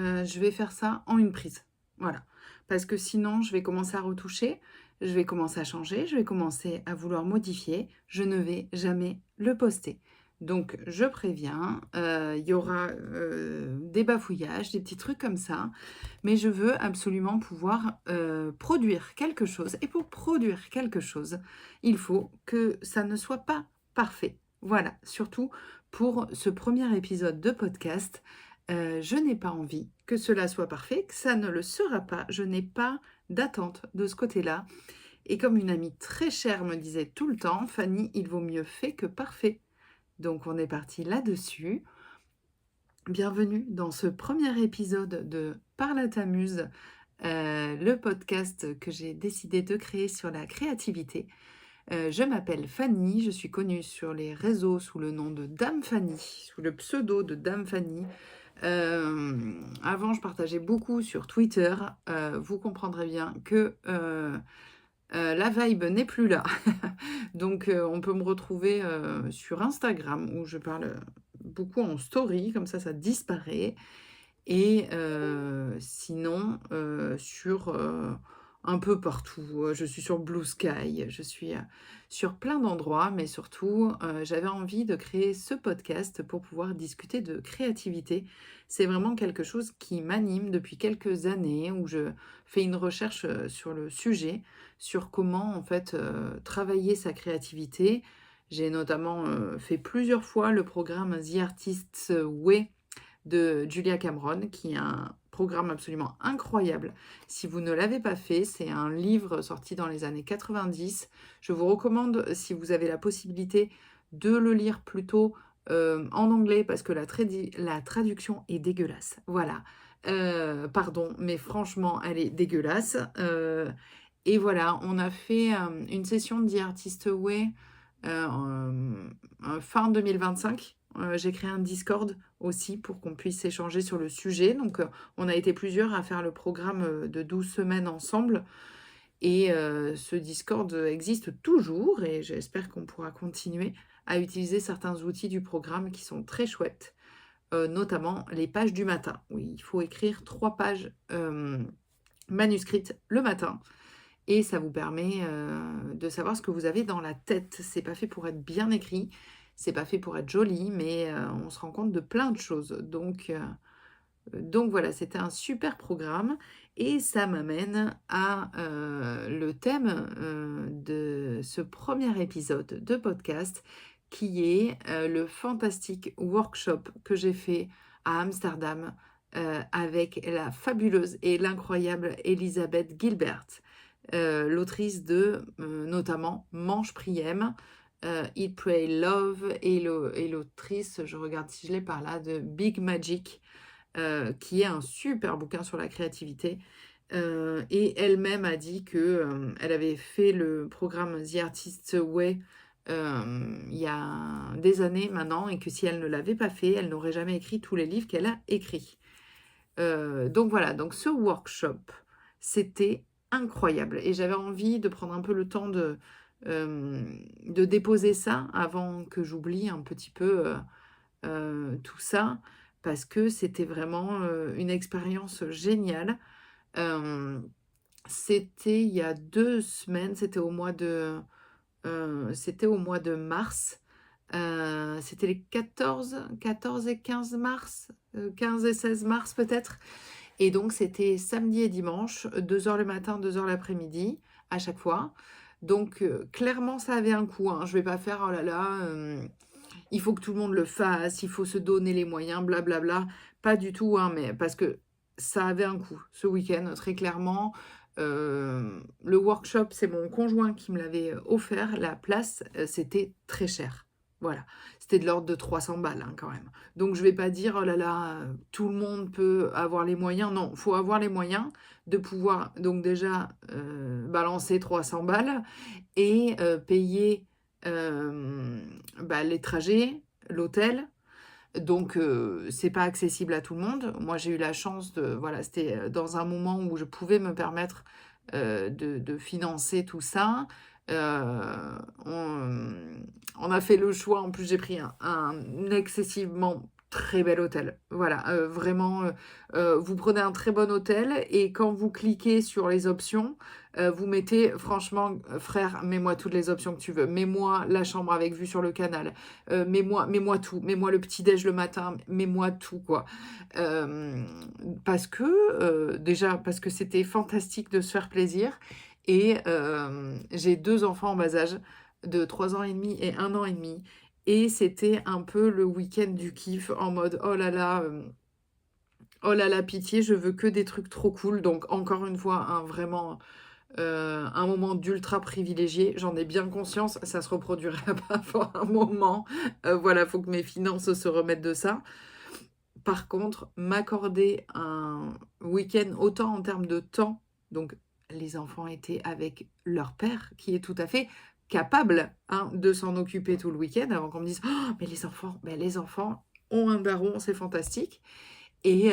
Je vais faire ça en une prise. Voilà. Parce que sinon, je vais commencer à retoucher, je vais commencer à changer, je vais commencer à vouloir modifier. Je ne vais jamais le poster. Donc, je préviens, il y aura des bafouillages, des petits trucs comme ça. Mais je veux absolument pouvoir produire quelque chose. Et pour produire quelque chose, il faut que ça ne soit pas parfait. Voilà, surtout pour ce premier épisode de podcast. Je n'ai pas envie que cela soit parfait, que ça ne le sera pas. Je n'ai pas d'attente de ce côté-là. Et comme une amie très chère me disait tout le temps, Fanny, il vaut mieux fait que parfait. Donc on est parti là-dessus. Bienvenue dans ce premier épisode de Parle à ta muse, le podcast que j'ai décidé de créer sur la créativité. Je m'appelle Fanny, je suis connue sur les réseaux sous le nom de Dame Fanny, sous le pseudo de Dame Fanny. Avant, je partageais beaucoup sur Twitter. Vous comprendrez bien que la vibe n'est plus là. Donc, on peut me retrouver sur Instagram où je parle beaucoup en story, comme ça disparaît. Et sinon, sur un peu partout. Je suis sur Blue Sky, je suis sur plein d'endroits, mais surtout, j'avais envie de créer ce podcast pour pouvoir discuter de créativité. C'est vraiment quelque chose qui m'anime depuis quelques années, où je fais une recherche sur le sujet, sur comment en fait travailler sa créativité. J'ai notamment fait plusieurs fois le programme The Artist's Way de Julia Cameron, qui est un programme absolument incroyable. Si vous ne l'avez pas fait, c'est un livre sorti dans les années 90. Je vous recommande, si vous avez la possibilité, de le lire plutôt en anglais, parce que la traduction est dégueulasse. Voilà. Pardon, mais franchement, elle est dégueulasse. Et voilà, on a fait une session de The Artist Way fin 2025. J'ai créé un Discord aussi pour qu'on puisse échanger sur le sujet. Donc, on a été plusieurs à faire le programme de 12 semaines ensemble. Et ce Discord existe toujours et j'espère qu'on pourra continuer à utiliser certains outils du programme qui sont très chouettes, notamment les pages du matin, où il faut écrire 3 pages manuscrites le matin. Et ça vous permet de savoir ce que vous avez dans la tête. C'est pas fait pour être bien écrit, c'est pas fait pour être joli, mais on se rend compte de plein de choses. Donc voilà, c'était un super programme et ça m'amène à le thème de ce premier épisode de podcast qui est le fantastique workshop que j'ai fait à Amsterdam avec la fabuleuse et l'incroyable Elisabeth Gilbert, l'autrice de notamment Mange Priem, Eat, Pray, Love et l'autrice, je regarde si je l'ai par là, de Big Magic, qui est un super bouquin sur la créativité. Et elle-même a dit que elle avait fait le programme The Artist's Way il y a des années maintenant et que si elle ne l'avait pas fait, elle n'aurait jamais écrit tous les livres qu'elle a écrits. Donc voilà, donc ce workshop, c'était incroyable et j'avais envie de prendre un peu le temps de déposer ça avant que j'oublie un petit peu tout ça, parce que c'était vraiment une expérience géniale. Euh, C'était il y a 2 semaines, c'était au mois de mars. C'était les 14 et 15 mars, 15 et 16 mars peut-être. Et donc c'était samedi et dimanche, 2 heures le matin, 2 heures l'après-midi, à chaque fois. Donc clairement ça avait un coût, hein. Je vais pas faire, oh là là, il faut que tout le monde le fasse, il faut se donner les moyens, blablabla. Pas du tout, hein, mais parce que ça avait un coût ce week-end, très clairement. Le workshop, c'est mon conjoint qui me l'avait offert. La place, c'était très cher. Voilà, c'était de l'ordre de 300 balles hein, quand même. Donc je vais pas dire, oh là là, tout le monde peut avoir les moyens. Non, il faut avoir les moyens de pouvoir donc déjà balancer 300 balles et payer les trajets, l'hôtel. Donc, c'est pas accessible à tout le monde. Moi, j'ai eu la chance de, voilà, c'était dans un moment où je pouvais me permettre de financer tout ça. On, on a fait le choix, en plus j'ai pris un excessivement très bel hôtel. Voilà, vraiment, vous prenez un très bon hôtel et quand vous cliquez sur les options, vous mettez franchement, frère, mets-moi toutes les options que tu veux. Mets-moi la chambre avec vue sur le canal, mets-moi tout. Mets-moi le petit déj le matin, mets-moi tout, quoi. Hem, Parce que, déjà parce que c'était fantastique de se faire plaisir et j'ai 2 enfants en bas âge de 3 ans et demi et 1 an et demi et c'était un peu le week-end du kiff en mode: oh là là, pitié, je veux que des trucs trop cool». Donc encore une fois, un vraiment, un moment d'ultra privilégié. J'en ai bien conscience, ça se reproduira pas avant un moment. Voilà, faut que mes finances se remettent de ça. Par contre, m'accorder un week-end autant en termes de temps, donc les enfants étaient avec leur père qui est tout à fait capable, hein, de s'en occuper tout le week-end avant qu'on me dise: «Oh mais les enfants ont un daron, c'est fantastique» et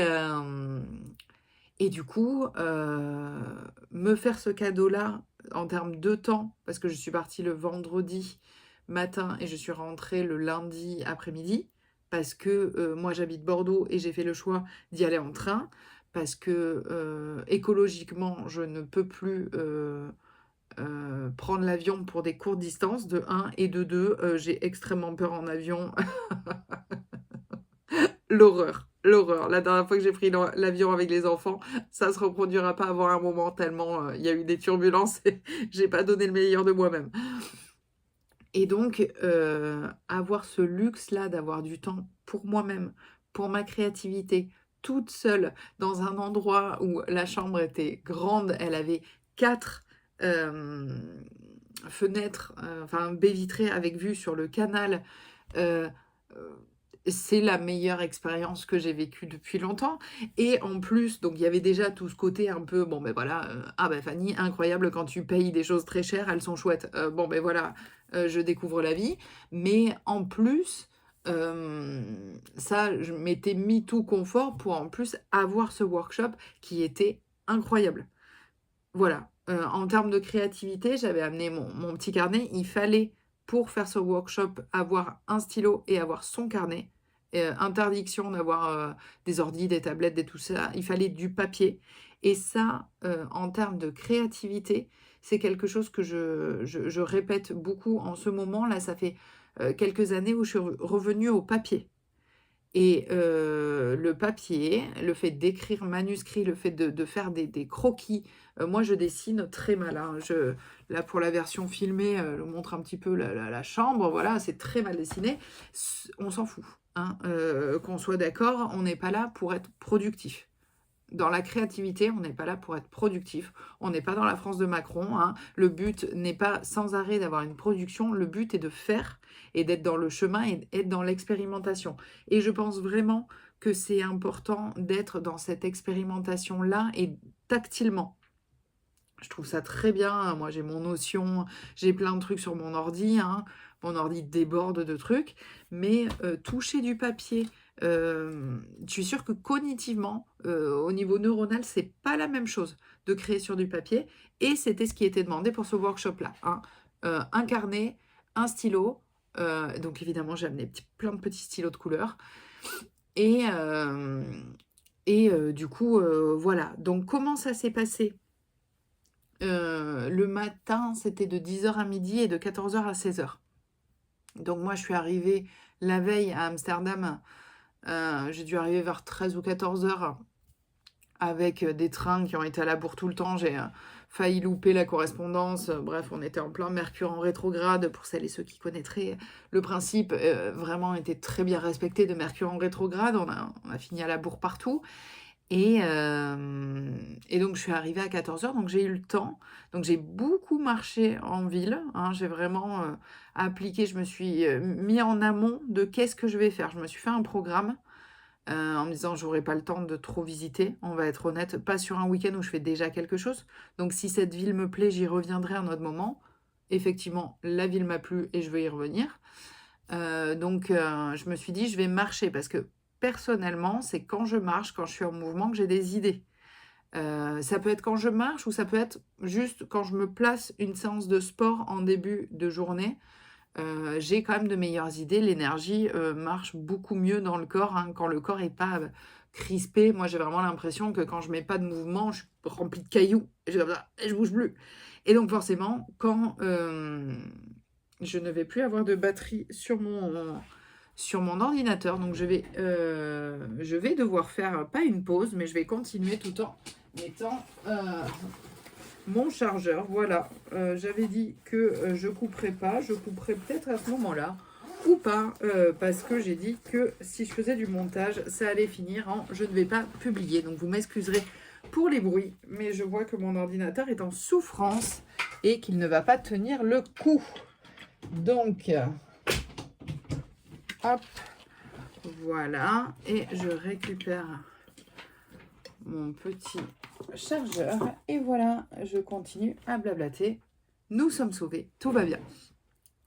du coup, me faire ce cadeau-là en termes de temps, parce que je suis partie le vendredi matin et je suis rentrée le lundi après-midi, parce que, moi j'habite Bordeaux et j'ai fait le choix d'y aller en train, parce que, écologiquement, je ne peux plus, prendre l'avion pour des courtes distances, de un et de 2, j'ai extrêmement peur en avion. L'horreur, l'horreur. La dernière fois que j'ai pris l'avion avec les enfants, ça se reproduira pas avant un moment tellement, il y a eu des turbulences et j'ai pas donné le meilleur de moi-même. Et donc, avoir ce luxe-là d'avoir du temps pour moi-même, pour ma créativité, toute seule, dans un endroit où la chambre était grande, elle avait 4 hem, fenêtres, enfin baies vitrées avec vue sur le canal, heu heu, c'est la meilleure expérience que j'ai vécue depuis longtemps et en plus, donc il y avait déjà tout ce côté un peu, bon, ben voilà, «Ah bah Fanny, incroyable quand tu payes des choses très chères, elles sont chouettes». Bon, ben voilà, je découvre la vie. Mais en plus, ça, je m'étais mis tout confort pour en plus avoir ce workshop qui était incroyable. Voilà, en termes de créativité, j'avais amené mon petit carnet. Il fallait, pour faire ce workshop, avoir un stylo et avoir son carnet. Interdiction d'avoir, des ordis, des tablettes, des tout ça. Il fallait du papier et ça, en termes de créativité, c'est quelque chose que je répète beaucoup en ce moment. Là, ça fait, quelques années où je suis revenue au papier. Et le papier, le fait d'écrire manuscrit, le fait de faire des croquis, moi je dessine très mal, hein. Là pour la version filmée, je vous montre un petit peu la chambre, voilà, c'est très mal dessiné. On s'en fout, hein, qu'on soit d'accord, on n'est pas là pour être productif. Dans la créativité, on n'est pas là pour être productif. On n'est pas dans la France de Macron, hein. Le but n'est pas sans arrêt d'avoir une production. Le but est de faire et d'être dans le chemin et d'être dans l'expérimentation. Et je pense vraiment que c'est important d'être dans cette expérimentation-là et tactilement. Je trouve ça très bien, hein. Moi, j'ai mon Notion, j'ai plein de trucs sur mon ordi, hein. Mon ordi déborde de trucs, mais toucher du papier, je suis sûre que cognitivement, au niveau neuronal, c'est pas la même chose de créer sur du papier et c'était ce qui était demandé pour ce workshop-là, hein. Un carnet, un stylo, donc évidemment, j'ai amené plein de petits stylos de couleur et du coup, voilà. Donc comment ça s'est passé? Le matin, c'était de 10 heures à midi et de 14 heures à 16 heures. Donc moi, je suis arrivée la veille à Amsterdam, j'ai dû arriver vers 13 ou 14 heures avec, des trains qui ont été à la bourre tout le temps. J'ai, failli louper la correspondance, bref, on était en plein Mercure en rétrograde. Pour celles et ceux qui connaîtraient le principe, vraiment était très bien respecté de Mercure en rétrograde. On a fini à la bourre partout et donc je suis arrivée à 14 heures, donc j'ai eu le temps. Donc j'ai beaucoup marché en ville, hein, j'ai vraiment, appliqué, je me suis, mis en amont de qu'est-ce que je vais faire. Je me suis fait un programme, en me disant: «J'aurai pas le temps de trop visiter», on va être honnête, pas sur un week-end où je fais déjà quelque chose. Donc si cette ville me plaît, j'y reviendrai à un autre moment. Effectivement, la ville m'a plu et je veux y revenir. Je me suis dit: «Je vais marcher» parce que personnellement, c'est quand je marche, quand je suis en mouvement que j'ai des idées. Ça peut être quand je marche ou ça peut être juste quand je me place une séance de sport en début de journée. j'ai quand même de meilleures idées. L'énergie, marche beaucoup mieux dans le corps, hein, quand le corps est pas, crispé. Moi, j'ai vraiment l'impression que quand je mets pas de mouvement, je suis remplie de cailloux et je suis comme ça et je bouge plus et donc forcément, quand, je ne vais plus avoir de batterie sur mon ordinateur, donc je vais devoir faire, pas une pause, mais je vais continuer tout en mettant, mon chargeur. Voilà, j'avais dit que, je couperais pas, je couperais peut-être à ce moment-là ou pas, parce que j'ai dit que si je faisais du montage, ça allait finir en je ne vais pas publier. Donc vous m'excuserez pour les bruits, mais je vois que mon ordinateur est en souffrance et qu'il ne va pas tenir le coup. Donc, hop, voilà, et je récupère mon petit chargeur et voilà, je continue à blablater. Nous sommes sauvés, tout va bien.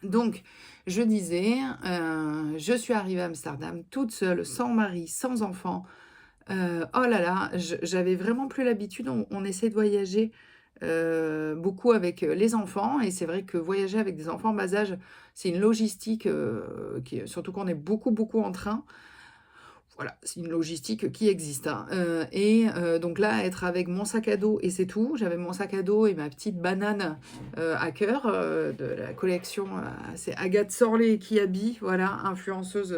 Donc, je disais, je suis arrivée à Amsterdam toute seule, sans mari, sans enfant. Oh là là, j'avais vraiment plus l'habitude. On essaie de voyager beaucoup avec les enfants. Et c'est vrai que voyager avec des enfants en bas âge, c'est une logistique, surtout qu'on est beaucoup, beaucoup en train. Voilà, c'est une logistique qui existe, hein. Donc là, être avec mon sac à dos et c'est tout. J'avais mon sac à dos et ma petite banane à cœur de la collection. C'est Agathe Sorlet qui habille, voilà, influenceuse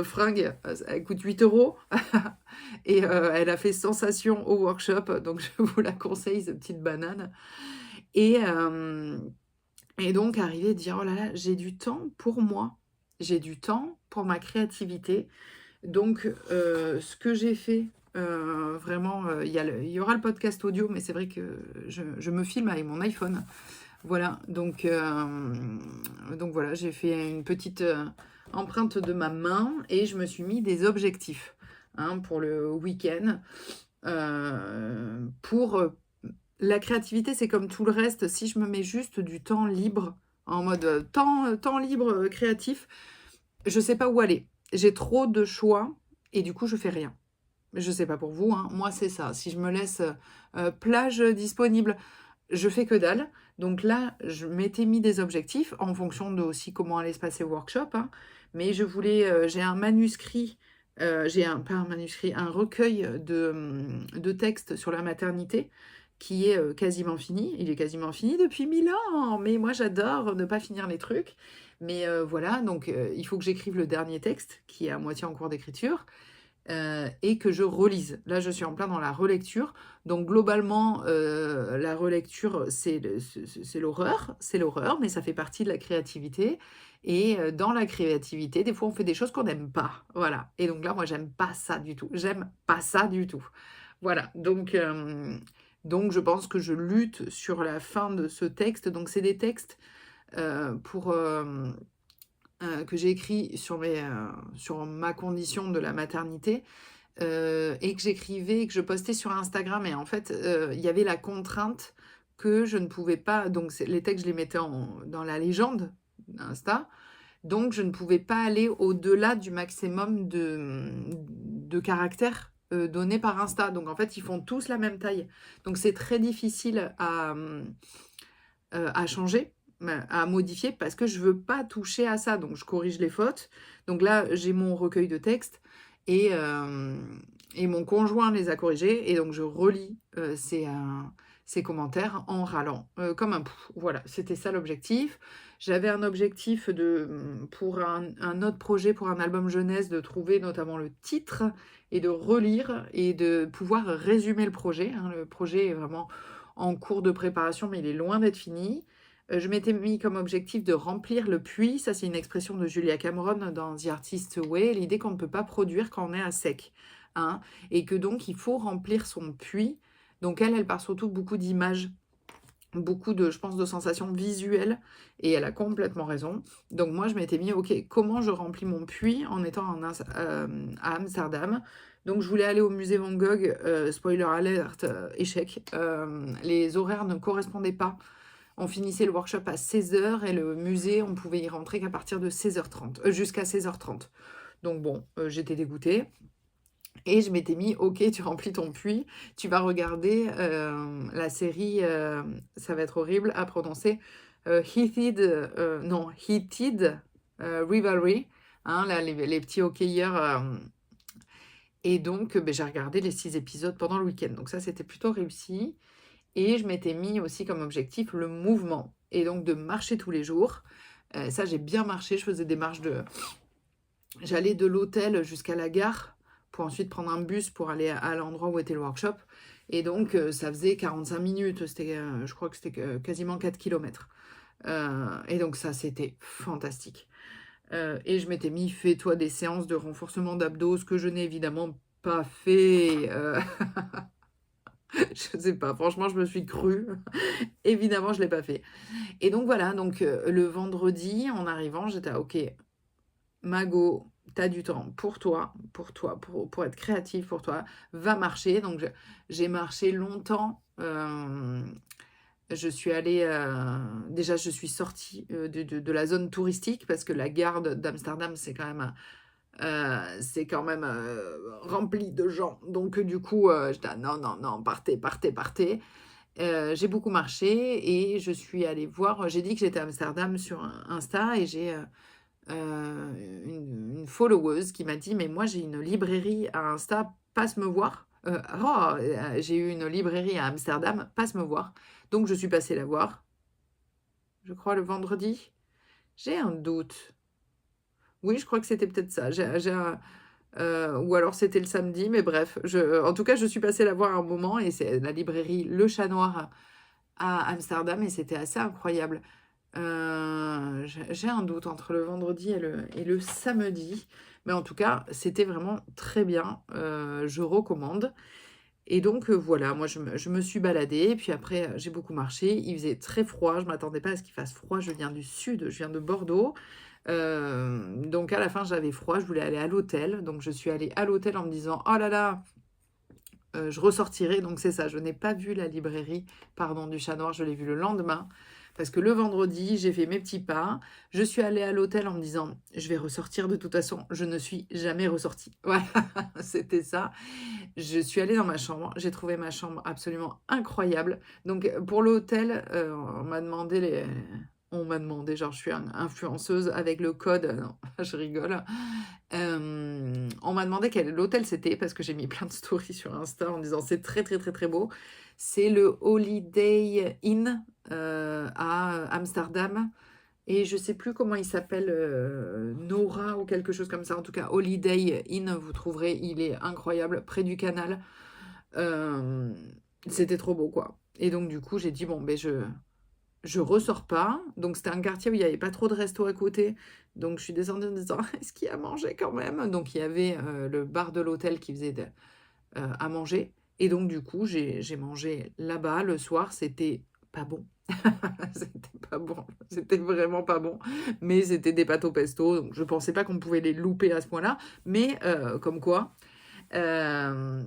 fringues. Elle coûte 8 euros et elle a fait sensation au workshop. Donc je vous la conseille, cette petite banane. Et, et donc arriver à dire, oh là là, j'ai du temps pour moi. J'ai du temps pour ma créativité. Donc, ce que j'ai fait, vraiment, il y aura le podcast audio, mais c'est vrai que je me filme avec mon iPhone. Voilà, donc voilà, j'ai fait une petite empreinte de ma main et je me suis mis des objectifs, hein, pour le week-end. La créativité, c'est comme tout le reste. Si je me mets juste du temps libre, en mode temps libre créatif, je sais pas où aller. J'ai trop de choix et du coup, je fais rien. Je sais pas pour vous, hein. Moi, c'est ça. Si je me laisse plage disponible, je fais que dalle. Donc là, je m'étais mis des objectifs en fonction de aussi comment allait se passer le workshop, hein. Mais je voulais, j'ai un manuscrit, pas un manuscrit, un recueil de textes sur la maternité qui est quasiment fini. Il est quasiment fini depuis 1000 ans, mais moi j'adore ne pas finir les trucs. Mais voilà, donc il faut que j'écrive le dernier texte qui est à moitié en cours d'écriture et que je relise. Là, je suis en plein dans la relecture. Donc globalement, la relecture, c'est l'horreur, mais ça fait partie de la créativité. Et dans la créativité, des fois, on fait des choses qu'on n'aime pas. Voilà. Et donc là, moi, j'aime pas ça du tout. J'aime pas ça du tout. Voilà. Donc je pense que je lutte sur la fin de ce texte. Donc c'est des textes que j'ai écrit sur ma condition de la maternité et que j'écrivais et que je postais sur Instagram. Et en fait, il y avait la contrainte que je ne pouvais pas. Donc, les textes, je les mettais dans la légende d'Insta. Donc, je ne pouvais pas aller au-delà du maximum de caractères donnés par Insta. Donc, en fait, ils font tous la même taille. Donc, c'est très difficile à changer, à modifier parce que je veux pas toucher à ça. Donc, je corrige les fautes. Donc là, j'ai mon recueil de textes et mon conjoint les a corrigés. Et donc, je relis ces commentaires en râlant comme un pou. Voilà, c'était ça l'objectif. J'avais un objectif pour un autre projet, pour un album jeunesse, de trouver notamment le titre et de relire et de pouvoir résumer le projet, hein. Le projet est vraiment en cours de préparation, mais il est loin d'être fini. Je m'étais mis comme objectif de remplir le puits. Ça, c'est une expression de Julia Cameron dans The Artist's Way. L'idée qu'on ne peut pas produire quand on est à sec, hein, et que donc, il faut remplir son puits. Donc, elle part surtout beaucoup d'images, beaucoup je pense, de sensations visuelles. Et elle a complètement raison. Donc, moi, je m'étais mis, OK, comment je remplis mon puits en étant à Amsterdam? Donc, je voulais aller au musée Van Gogh. Spoiler alert, échec. Les horaires ne correspondaient pas. On finissait le workshop à 16h et le musée, on pouvait y rentrer qu'à partir de 16h30, jusqu'à 16h30. Donc bon, j'étais dégoûtée. Et je m'étais mis, OK, tu remplis ton puits, tu vas regarder la série, ça va être horrible à prononcer, Heated, non, Heated Rivalry, hein, là, les petits hockeyeurs. Et donc, j'ai regardé les 6 épisodes pendant le week-end. Donc ça, c'était plutôt réussi. Et je m'étais mis aussi comme objectif le mouvement. Et donc de marcher tous les jours. Ça, j'ai bien marché. Je faisais des marches de... J'allais de l'hôtel jusqu'à la gare pour ensuite prendre un bus pour aller à l'endroit où était le workshop. Et donc, ça faisait 45 minutes. C'était, je crois que c'était quasiment 4 kilomètres. Et donc ça, c'était fantastique. Et je m'étais mis, fais-toi des séances de renforcement d'abdos, ce que je n'ai évidemment pas fait. Je sais pas, franchement, je me suis crue. Évidemment, je ne l'ai pas fait. Et donc voilà, donc le vendredi, en arrivant, j'étais OK, Mago, tu as du temps pour être créative, pour toi, va marcher. Donc j'ai marché longtemps. Je suis allée, déjà, je suis sortie de la zone touristique parce que la gare d'Amsterdam, c'est quand même rempli de gens. Donc, du coup, j'étais ah, non, non, non, partez, partez, partez. J'ai beaucoup marché et je suis allée voir. J'ai dit que j'étais à Amsterdam sur Insta et j'ai une followeuse qui m'a dit: mais moi, j'ai une librairie à Insta, passe me voir. J'ai eu une librairie à Amsterdam, passe me voir. Donc, je suis passée la voir, je crois, le vendredi. J'ai un doute. Oui, je crois que c'était peut-être ça. Ou alors c'était le samedi, mais bref. En tout cas, je suis passée la voir un moment et c'est la librairie Le Chat Noir à Amsterdam et c'était assez incroyable. J'ai un doute entre le vendredi et le samedi, mais en tout cas, c'était vraiment très bien. Je recommande. Et donc voilà, moi je me suis baladée, et puis après j'ai beaucoup marché. Il faisait très froid, je m'attendais pas à ce qu'il fasse froid. Je viens du sud, je viens de Bordeaux. Donc à la fin j'avais froid, je voulais aller à l'hôtel. Donc je suis allée à l'hôtel en me disant: oh là là, je ressortirai. Donc c'est ça, je n'ai pas vu la librairie, pardon, du Chat Noir, je l'ai vu le lendemain. Parce que le vendredi, j'ai fait mes petits pas. Je suis allée à l'hôtel en me disant: je vais ressortir de toute façon. Je ne suis jamais ressortie. Voilà, c'était ça. Je suis allée dans ma chambre. J'ai trouvé ma chambre absolument incroyable. Donc pour l'hôtel, on m'a demandé, genre je suis influenceuse avec le code. Non, je rigole. On m'a demandé quel l'hôtel c'était parce que j'ai mis plein de stories sur Insta en disant c'est très très très très beau. C'est le Holiday Inn à Amsterdam et je sais plus comment il s'appelle, Nora ou quelque chose comme ça. En tout cas, Holiday Inn, vous trouverez, il est incroyable près du canal. C'était trop beau quoi. Et donc du coup j'ai dit bon ben je ressors pas. Donc, c'était un quartier où il n'y avait pas trop de restos à côté. Donc, je suis descendue en me disant: est-ce qu'il y a à manger quand même? Donc, il y avait le bar de l'hôtel qui faisait à manger. Et donc, du coup, j'ai mangé là-bas le soir. C'était pas bon. C'était pas bon. C'était vraiment pas bon. Mais c'était des pâtes au pesto. Donc, je pensais pas qu'on pouvait les louper à ce point-là. Mais comme quoi. Euh,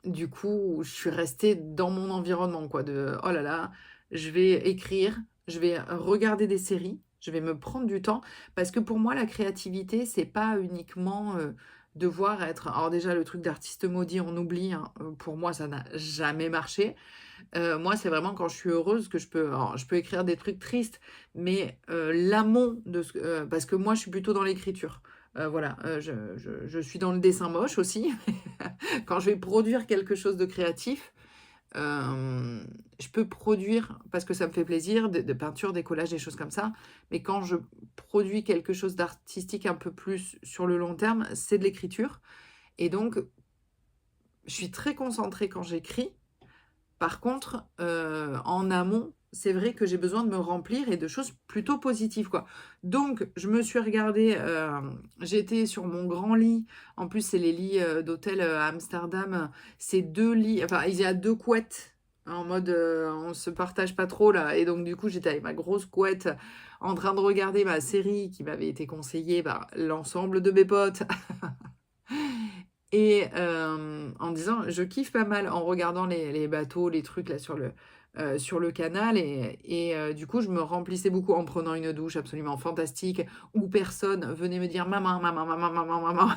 du coup, je suis restée dans mon environnement, quoi, de oh là là, je vais écrire, je vais regarder des séries, je vais me prendre du temps, parce que pour moi, la créativité, c'est pas uniquement devoir être. Alors, déjà, le truc d'artiste maudit, on oublie, hein, pour moi, ça n'a jamais marché. Moi, c'est vraiment quand je suis heureuse que je peux. Alors, je peux écrire des trucs tristes, mais l'amont de ce. Parce que moi, je suis plutôt dans l'écriture. Voilà, je suis dans le dessin moche aussi. Quand je vais produire quelque chose de créatif, je peux produire, parce que ça me fait plaisir, de peinture, des collages, des choses comme ça. Mais quand je produis quelque chose d'artistique un peu plus sur le long terme, c'est de l'écriture. Et donc, je suis très concentrée quand j'écris. Par contre, en amont, c'est vrai que j'ai besoin de me remplir et de choses plutôt positives, quoi. Donc, je me suis regardée, j'étais sur mon grand lit. En plus, c'est les lits d'hôtel à Amsterdam. C'est 2 lits, enfin, il y a 2 couettes en mode on se partage pas trop là. Et donc, du coup, j'étais avec ma grosse couette en train de regarder ma série qui m'avait été conseillée par l'ensemble de mes potes. Et en me disant, je kiffe pas mal en regardant les bateaux, les trucs là sur sur le canal et du coup, je me remplissais beaucoup en prenant une douche absolument fantastique où personne venait me dire: «Maman, maman, maman, maman, maman»,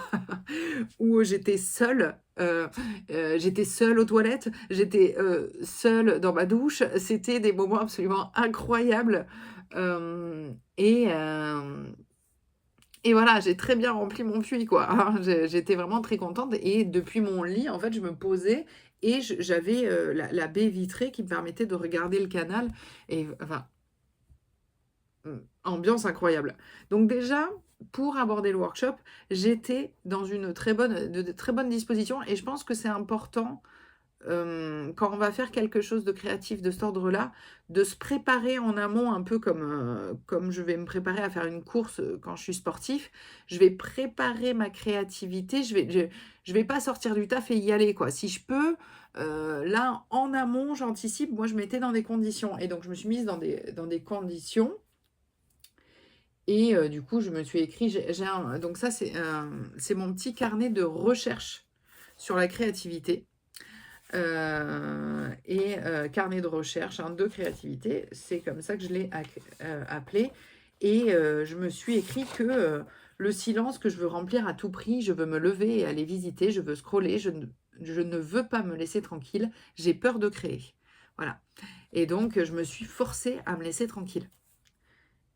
où j'étais seule aux toilettes, j'étais, seule dans ma douche. C'était des moments absolument incroyables, hem et voilà, j'ai très bien rempli mon puits, quoi, hein. J'étais vraiment très contente et depuis mon lit, en fait, je me posais et j'avais, la baie vitrée qui me permettait de regarder le canal et enfin, ambiance incroyable. Donc déjà, pour aborder le workshop, j'étais dans une très bonne de très bonne disposition et je pense que c'est important, quand on va faire quelque chose de créatif de cet ordre-là, de se préparer en amont un peu comme je vais me préparer à faire une course, quand je suis sportif. Je vais préparer ma créativité, je vais pas sortir du taf et y aller, quoi. Si je peux, là, en amont, j'anticipe. Moi, je mettais dans des conditions et donc je me suis mise dans des conditions et du coup, je me suis écrit j'ai un donc ça, c'est mon petit carnet de recherche sur la créativité. Carnet de recherche, hein, de créativité, c'est comme ça que je l'ai appelé et je me suis écrit que, le silence que je veux remplir à tout prix, je veux me lever et aller visiter, je veux scroller, je ne veux pas me laisser tranquille, j'ai peur de créer. Voilà et donc je me suis forcée à me laisser tranquille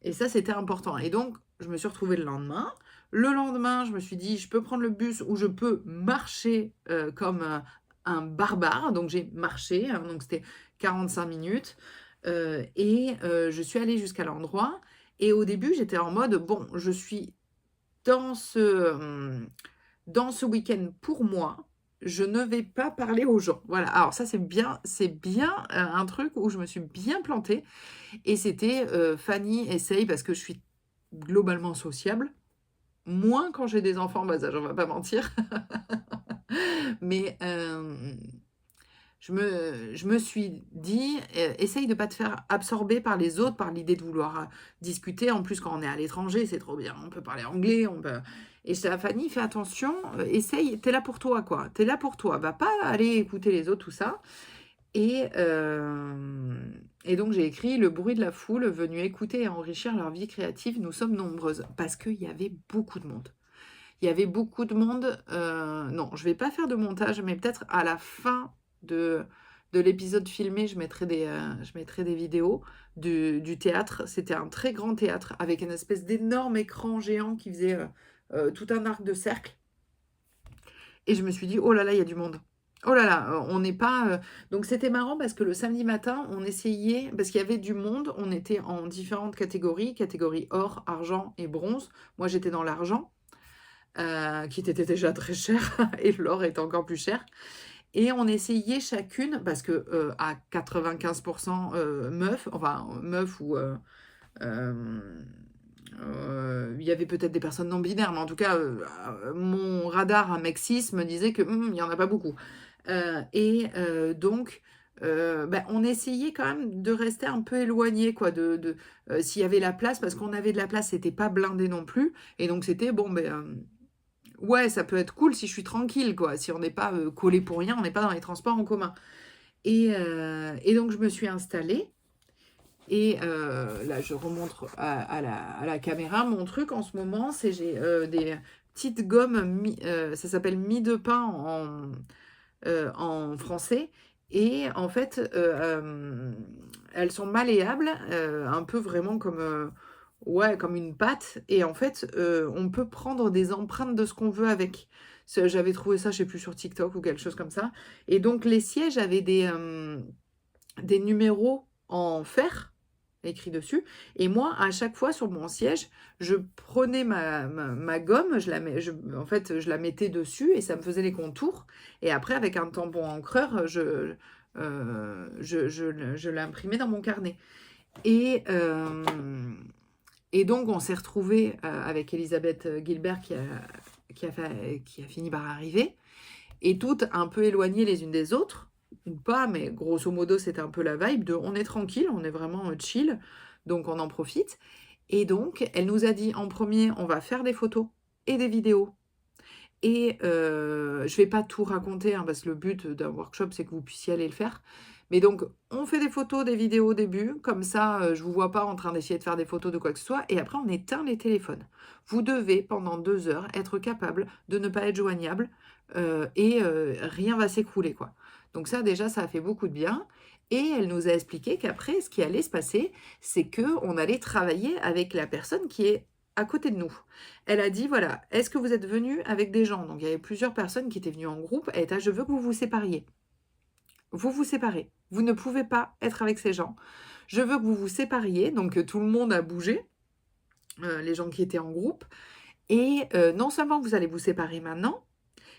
et ça, c'était important et donc je me suis retrouvée le lendemain. Le lendemain, je me suis dit: «Je peux prendre le bus ou je peux marcher, comme, un barbare». Donc j'ai marché, hein, donc c'était 45 minutes, je suis allée jusqu'à l'endroit et au début, j'étais en mode: «Bon, je suis dans dans ce week-end pour moi, je ne vais pas parler aux gens». Voilà, alors ça, c'est bien, un truc où je me suis bien plantée et c'était, Fanny essaye parce que je suis globalement sociable, moins quand j'ai des enfants en bas âge, on va pas mentir. Mais, je me suis dit: «Essaye de pas te faire absorber par les autres, par l'idée de vouloir, discuter». En plus, quand on est à l'étranger, c'est trop bien, on peut parler anglais, on peut et j'étais à Fanny: «Fais attention, essaye, tu es là pour toi, quoi. Tu es là pour toi, va pas aller écouter les autres», tout ça. Et donc j'ai écrit: «Le bruit de la foule venue écouter et enrichir leur vie créative, nous sommes nombreuses». Parce qu'il y avait beaucoup de monde. Il y avait beaucoup de monde, non, je vais pas faire de montage, mais peut-être à la fin de l'épisode filmé, je mettrai des vidéos du théâtre. C'était un très grand théâtre avec une espèce d'énorme écran géant qui faisait, tout un arc de cercle et je me suis dit: «Oh là là, il y a du monde. Oh là là, on n'est pas», donc c'était marrant parce que le samedi matin, on essayait parce qu'il y avait du monde, on était en différentes catégories, catégorie or, argent et bronze. Moi, j'étais dans l'argent qui était déjà très cher et l'or était encore plus cher et on essayait chacune parce que, à 95 meufs, enfin meufs ou, il y avait peut-être des personnes non binaires, mais en tout cas, mon radar à mec cis me disait que: il y en a pas beaucoup». Donc bah, on essayait quand même de rester un peu éloigné quoi s'il y avait la place parce qu'on avait de la place, c'était pas blindé non plus et donc c'était bon, beh, ouais, ça peut être cool si je suis tranquille, quoi. Si on n'est pas, collés pour rien, on n'est pas dans les transports en commun et donc je me suis installée et là, je remontre à la caméra. Mon truc en ce moment, c'est j'ai, des petites gommes ça s'appelle mie de pain en français et en fait, elles sont malléables, un peu vraiment comme, ouais, comme une pâte et en fait, on peut prendre des empreintes de ce qu'on veut avec. J'avais trouvé ça, je sais plus, sur TikTok ou quelque chose comme ça et donc les sièges avaient des numéros en fer écrits dessus et moi, à chaque fois sur mon siège, je prenais ma gomme, en fait, je la mettais dessus et ça me faisait les contours et après avec un tampon encreur, je l'imprimais dans mon carnet et donc on s'est retrouvés, avec Elisabeth Gilbert qui a fini par arriver et toutes un peu éloignées les unes des autres, ou pas, mais grosso modo, c'était un peu la vibe de on est tranquille, on est vraiment chill, donc on en profite. Et donc, elle nous a dit en premier, on va faire des photos et des vidéos. Et je vais pas tout raconter, hein, parce que le but d'un workshop, c'est que vous puissiez aller le faire. Mais donc, on fait des photos, des vidéos au début, comme ça, je vous vois pas en train d'essayer de faire des photos de quoi que ce soit, et après on éteint les téléphones. Vous devez, pendant 2 heures, être capable de ne pas être joignable, rien va s'écrouler, quoi. Donc ça, déjà, ça a fait beaucoup de bien, et elle nous a expliqué qu'après, ce qui allait se passer, c'est qu'on allait travailler avec la personne qui est à côté de nous. Elle a dit, voilà: «Est-ce que vous êtes venus avec des gens?» Donc il y avait plusieurs personnes qui étaient venues en groupe. Elle était: «Ah, je veux que vous vous sépariez. Vous vous séparez. Vous ne pouvez pas être avec ces gens. Je veux que vous vous sépariez.» Donc tout le monde a bougé, les gens qui étaient en groupe, et non seulement vous allez vous séparer maintenant,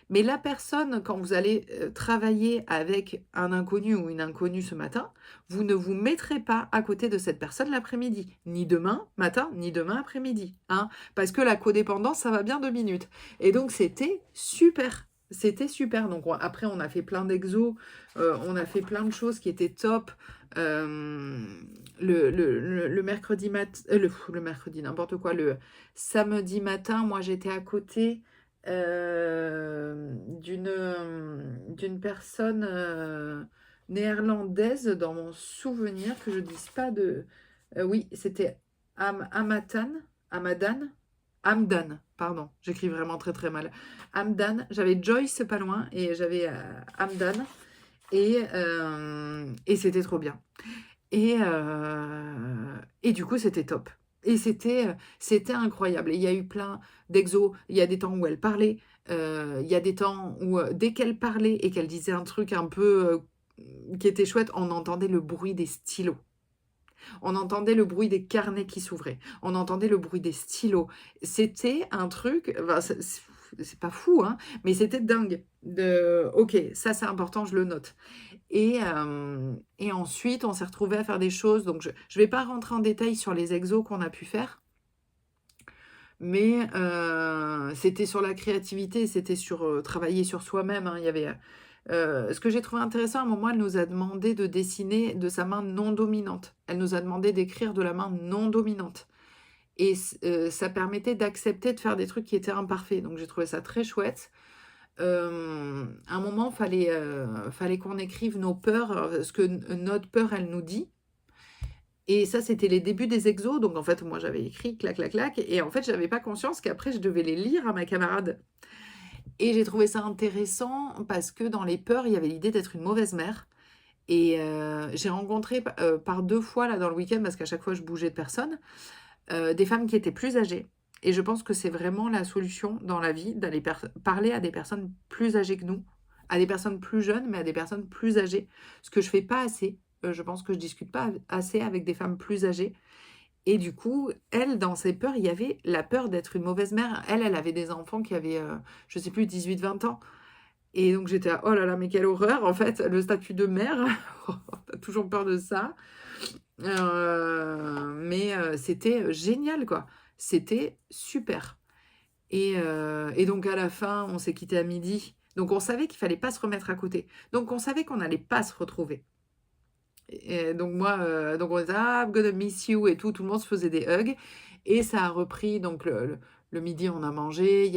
mais la personne, quand vous allez, travailler avec un inconnu ou une inconnue ce matin, vous ne vous mettrez pas à côté de cette personne l'après-midi. Ni demain matin, ni demain après-midi, hein. Parce que la codépendance, ça va bien 2 minutes. Et donc c'était super. C'était super. Donc après on a fait plein d'exos, on a fait plein de choses qui étaient top. Le mercredi le mercredi, n'importe quoi, le samedi matin, moi j'étais à côté d'une personne, néerlandaise dans mon souvenir, que je dise pas de oui, c'était Hamdan, pardon, j'écris vraiment très, très mal. Hamdan, j'avais Joyce pas loin et j'avais, Hamdan, et c'était trop bien. Et du coup, c'était top. Et c'était incroyable. Et il y a eu plein d'exos. Il y a des temps où elle parlait. Il y a des temps où, dès qu'elle parlait et qu'elle disait un truc un peu qui était chouette, on entendait le bruit des stylos. On entendait le bruit des carnets qui s'ouvraient. On entendait le bruit des stylos. C'était un truc, enfin, c'est pas fou, hein, mais c'était dingue. Ok, ça c'est important, je le note. Et ensuite, on s'est retrouvés à faire des choses. Donc, je ne vais pas rentrer en détail sur les exos qu'on a pu faire, mais c'était sur la créativité, c'était sur travailler sur soi-même, hein. Il y avait, ce que j'ai trouvé intéressant, à un moment, elle nous a demandé de dessiner de sa main non dominante. Elle nous a demandé d'écrire de la main non dominante. Et ça permettait d'accepter de faire des trucs qui étaient imparfaits. Donc, j'ai trouvé ça très chouette. À un moment, fallait qu'on écrive nos peurs, ce que notre peur, elle nous dit. Et ça, c'était les débuts des exos. Donc, en fait, moi, j'avais écrit clac, clac, clac. Et en fait, j'avais pas conscience qu'après, je devais les lire à ma camarade. Et j'ai trouvé ça intéressant parce que dans les peurs, il y avait l'idée d'être une mauvaise mère. Et j'ai rencontré par 2 fois, là, dans le week-end, parce qu'à chaque fois, je bougeais de personne, des femmes qui étaient plus âgées. Et je pense que c'est vraiment la solution dans la vie d'aller parler à des personnes plus âgées que nous, à des personnes plus jeunes, mais à des personnes plus âgées. Ce que je fais pas assez. Je pense que je discute pas assez avec des femmes plus âgées. Et du coup, elle, dans ses peurs, il y avait la peur d'être une mauvaise mère. Elle avait des enfants qui avaient, je sais plus, 18-20 ans. Et donc j'étais là, oh là là, mais quelle horreur, en fait, le statut de mère. T'as toujours peur de ça. Mais c'était génial, quoi. C'était super. Et donc à la fin, on s'est quitté à midi. Donc on savait qu'il fallait pas se remettre à côté. Donc on savait qu'on n'allait pas se retrouver. Et donc moi, donc on était: «Ah, I'm gonna miss you» et tout le monde se faisait des hugs. Et ça a repris, donc le midi, on a mangé,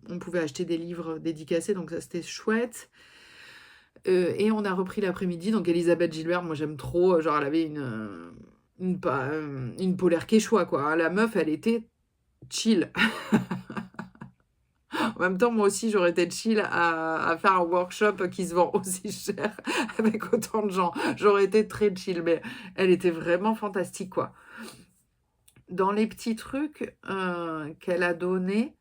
on pouvait acheter des livres dédicacés, donc ça, c'était chouette. Et on a repris l'après-midi, donc Elisabeth Gilbert, moi j'aime trop, genre elle avait une polaire quechua, quoi, hein. La meuf, elle était chill. En même temps, moi aussi, j'aurais été chill à faire un workshop qui se vend aussi cher avec autant de gens. J'aurais été très chill, mais elle était vraiment fantastique, quoi. Dans les petits trucs qu'elle a donnés,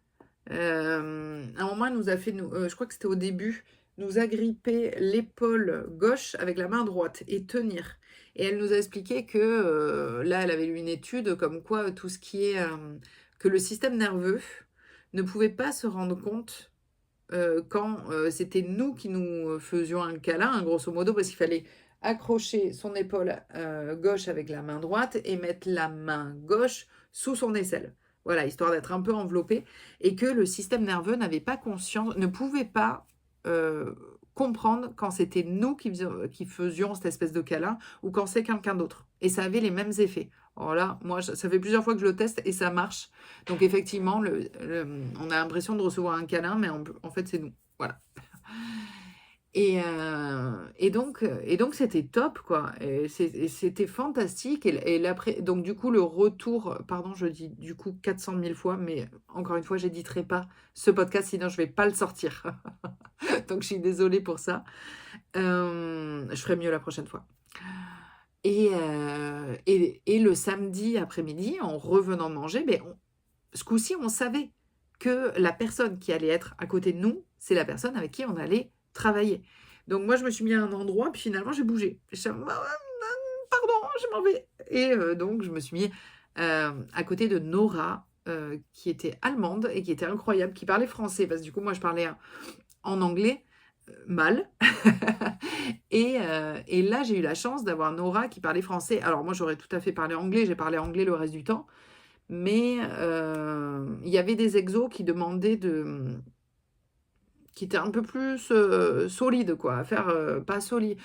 à un moment, elle nous a fait, je crois que c'était au début, nous agripper l'épaule gauche avec la main droite et tenir. Et elle nous a expliqué que là, elle avait lu une étude comme quoi tout ce qui est que le système nerveux ne pouvait pas se rendre compte quand c'était nous qui nous faisions un câlin, hein, grosso modo, parce qu'il fallait accrocher son épaule gauche avec la main droite et mettre la main gauche sous son aisselle. Voilà, histoire d'être un peu enveloppé. Et que le système nerveux n'avait pas conscience, ne pouvait pas comprendre quand c'était nous qui faisions cette espèce de câlin ou quand c'est quelqu'un d'autre. Et ça avait les mêmes effets. Alors là, moi, ça fait plusieurs fois que je le teste et ça marche. Donc effectivement, on a l'impression de recevoir un câlin, mais en fait, c'est nous. Voilà. Et donc c'était top, quoi. Et c'était fantastique. Donc du coup, le retour, pardon, je dis du coup 400 000 fois, mais encore une fois, j'éditerai pas ce podcast, sinon je vais pas le sortir. Donc je suis désolée pour ça. Je ferai mieux la prochaine fois. Et le samedi après-midi, en revenant de manger, ce coup-ci, on savait que la personne qui allait être à côté de nous, c'est la personne avec qui on allait travailler. Donc moi, je me suis mis à un endroit, puis finalement, j'ai bougé. Pardon, je m'en vais. Et donc, je me suis mis à côté de Nora, qui était allemande et qui était incroyable, qui parlait français, parce que du coup, moi, je parlais en anglais mal. Et là, j'ai eu la chance d'avoir Nora qui parlait français. Alors moi, j'aurais tout à fait parlé anglais, j'ai parlé anglais le reste du temps. Mais il y avait des exos qui demandaient qui étaient un peu plus solides, quoi, à faire pas solide.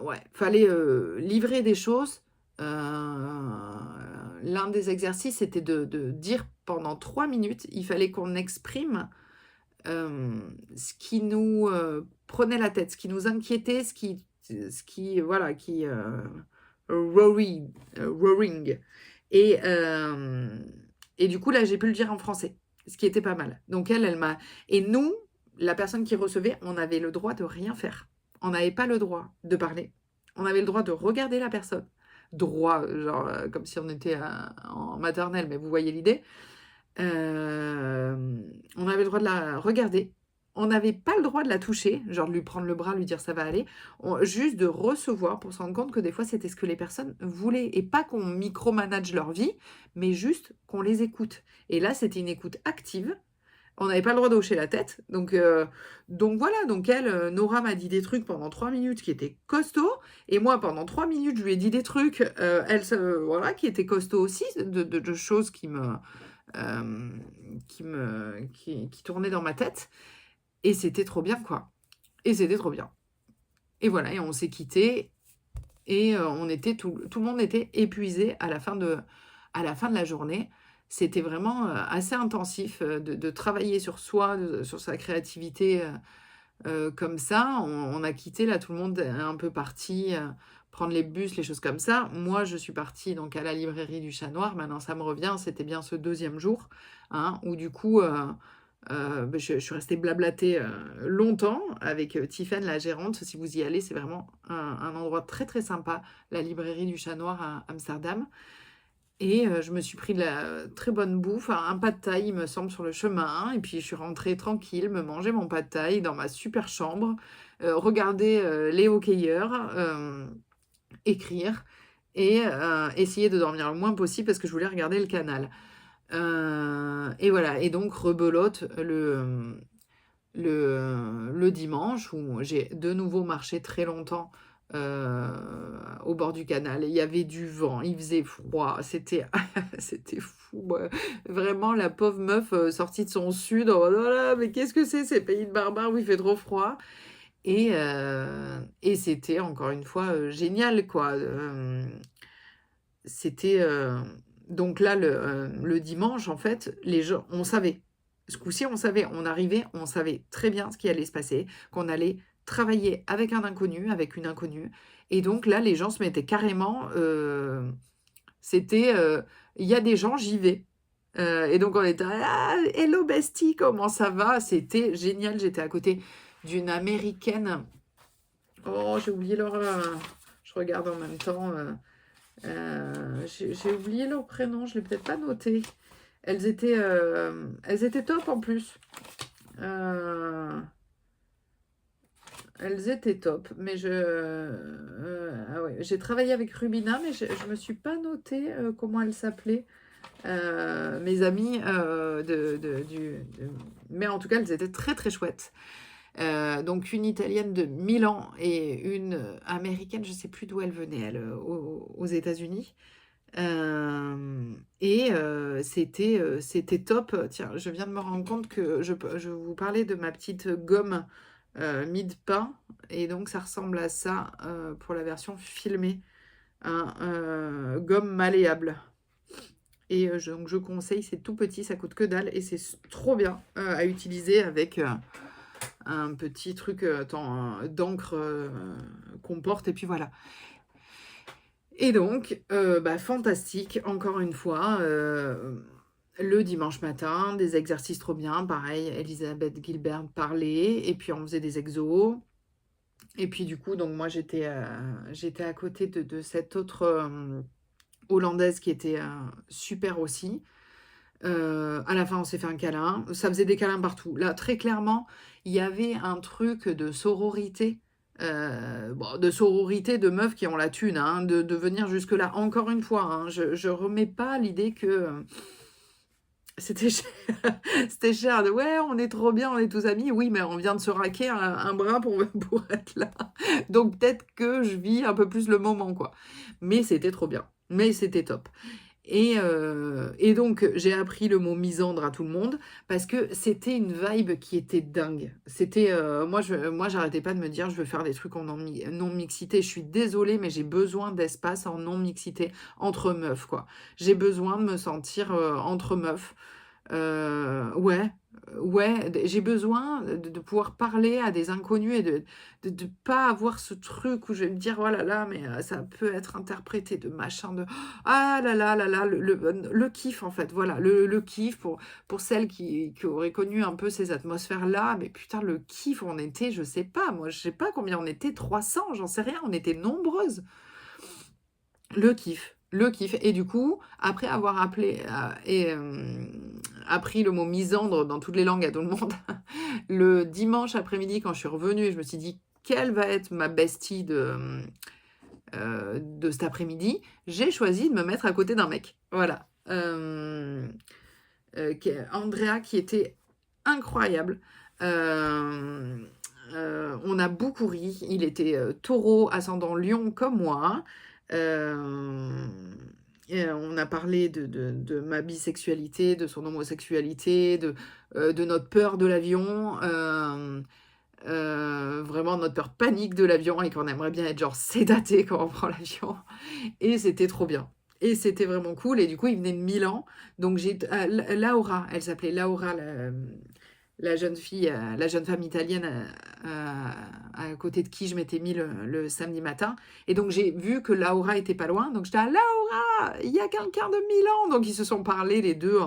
Ouais, fallait livrer des choses. L'un des exercices, c'était de dire pendant 3 minutes, il fallait qu'on exprime ce qui nous prenait la tête, ce qui nous inquiétait, voilà, roaring. Et, et du coup, là, j'ai pu le dire en français, ce qui était pas mal. Donc, elle m'a... Et nous, la personne qui recevait, on avait le droit de rien faire. On n'avait pas le droit de parler. On avait le droit de regarder la personne. Droit, genre, comme si on était en maternelle, mais vous voyez l'idée. On avait le droit de la regarder. On n'avait pas le droit de la toucher, genre de lui prendre le bras, lui dire ça va aller. Juste de recevoir pour se rendre compte que des fois c'était ce que les personnes voulaient. Et pas qu'on micromanage leur vie, mais juste qu'on les écoute. Et là, c'était une écoute active. On n'avait pas le droit de hocher la tête. Donc voilà, donc Nora m'a dit des trucs pendant 3 minutes qui étaient costauds. Et moi, pendant 3 minutes, je lui ai dit des trucs, voilà, qui étaient costauds aussi, de choses qui tournait dans ma tête. Et c'était trop bien, quoi. Et c'était trop bien. Et voilà, et on s'est quittés. Et tout le monde était épuisé à la fin de la journée. C'était vraiment assez intensif de travailler sur soi, sur sa créativité comme ça. On a quitté, là, tout le monde est un peu parti prendre les bus, les choses comme ça. Moi, je suis partie donc à la librairie du Chat Noir. Maintenant, ça me revient, c'était bien ce 2e jour, hein, où du coup, je suis restée blablater longtemps avec Tiffany, la gérante. Si vous y allez, c'est vraiment un endroit très très sympa, la librairie du Chat Noir à Amsterdam. Et je me suis pris de la très bonne bouffe, un pad thai, il me semble, sur le chemin. Et puis, je suis rentrée tranquille, me manger mon pad thai dans ma super chambre, regarder les hockeyeurs, écrire et essayer de dormir le moins possible parce que je voulais regarder le canal. Et voilà, et donc rebelote le dimanche où j'ai de nouveau marché très longtemps au bord du canal. Il y avait du vent, il faisait froid, c'était c'était fou. Vraiment, la pauvre meuf sortie de son sud, en mode, oh là, mais qu'est-ce que c'est ces pays de barbares où il fait trop froid? Et c'était encore une fois génial, quoi. C'était donc là le dimanche, en fait, les gens, on savait. Ce coup-ci, on savait, on arrivait, on savait très bien ce qui allait se passer, qu'on allait travailler avec un inconnu, avec une inconnue. Et donc là, les gens se mettaient carrément. C'était, il y a des gens, j'y vais. Et donc on était, ah, hello bestie, comment ça va? C'était génial. J'étais à côté d'une américaine. Oh, j'ai oublié leur. Je regarde en même temps. J'ai oublié leur prénom, je ne l'ai peut-être pas noté. Elles étaient top en plus. Elles étaient top, mais ah ouais, j'ai travaillé avec Rubina, mais je ne me suis pas noté comment elle s'appelait. Mes amies mais en tout cas, elles étaient très très chouettes. Donc une italienne de Milan et une américaine, je ne sais plus d'où elle venait, elle, aux États-Unis. C'était top. Tiens, je viens de me rendre compte que je vous parlais de ma petite gomme mid-pain, et donc ça ressemble à ça pour la version filmée, un gomme malléable. Et donc je conseille, c'est tout petit, ça coûte que dalle et c'est trop bien à utiliser avec un petit truc, attends, d'encre, qu'on porte et puis voilà. Et donc, bah, fantastique, encore une fois, le dimanche matin, des exercices trop bien, pareil, Elisabeth Gilbert parlait et puis on faisait des exos et puis du coup, donc moi j'étais à côté de cette autre, Hollandaise qui était, super aussi. À la fin, on s'est fait un câlin. Ça faisait des câlins partout. Là, très clairement, il y avait un truc de sororité, bon, de sororité de meufs qui ont la thune, hein, de venir jusque-là. Encore une fois, hein, je remets pas l'idée que, c'était cher c'était cher de: «Ouais, on est trop bien, on est tous amis». Oui, mais on vient de se raquer un bras pour pour être là. Donc peut-être que je vis un peu plus le moment, quoi. Mais c'était trop bien. Mais c'était top. Et donc, j'ai appris le mot misandre à tout le monde parce que c'était une vibe qui était dingue. C'était, moi j'arrêtais pas de me dire: «Je veux faire des trucs en non-mixité». Je suis désolée, mais j'ai besoin d'espace en non-mixité entre meufs, quoi. J'ai besoin de me sentir, entre meufs. Ouais, ouais, j'ai besoin de pouvoir parler à des inconnus et de pas avoir ce truc où je vais me dire: «Oh là là, mais ça peut être interprété de machin, de ah là là là là», le kiff, en fait, voilà, le kiff pour celles qui auraient connu un peu ces atmosphères-là, mais putain, le kiff, on était, je sais pas, moi, je sais pas combien on était, 300, j'en sais rien, on était nombreuses. Le kiff et du coup, après avoir appris le mot misandre dans toutes les langues à tout le monde, le dimanche après-midi quand je suis revenue et je me suis dit: «Quelle va être ma bestie de cet après-midi?» J'ai choisi de me mettre à côté d'un mec. Voilà. Qui est Andrea qui était incroyable. Hem, on a beaucoup ri. Il était, Taureau, ascendant Lion comme moi. Hem et on a parlé de ma bisexualité, de son homosexualité, de notre peur de l'avion, vraiment notre peur panique de l'avion et qu'on aimerait bien être genre sédaté quand on prend l'avion et c'était trop bien et c'était vraiment cool et du coup, il venait de Milan donc Laura, elle s'appelait Laura, la jeune fille, la jeune femme italienne, à côté de qui je m'étais mis le samedi matin et donc j'ai vu que Laura était pas loin, donc j'étais: «Ah Laura, il y a quelqu'un de Milan!» Donc ils se sont parlé les 2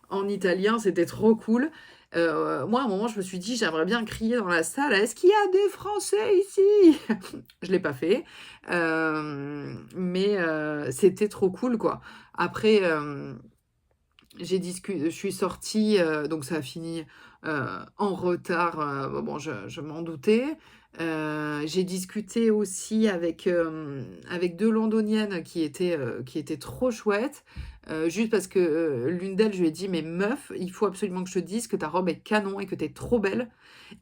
en italien, c'était trop cool. Moi, à un moment, je me suis dit: «J'aimerais bien crier dans la salle: "Est-ce qu'il y a des Français ici?"» Je l'ai pas fait, mais c'était trop cool, quoi. Après, je suis sortie, donc ça a fini, en retard, bon, je m'en doutais. J'ai discuté aussi avec 2 londoniennes qui étaient trop chouettes, juste parce que, l'une d'elles, je lui ai dit: «Mais meuf, il faut absolument que je te dise que ta robe est canon et que tu es trop belle»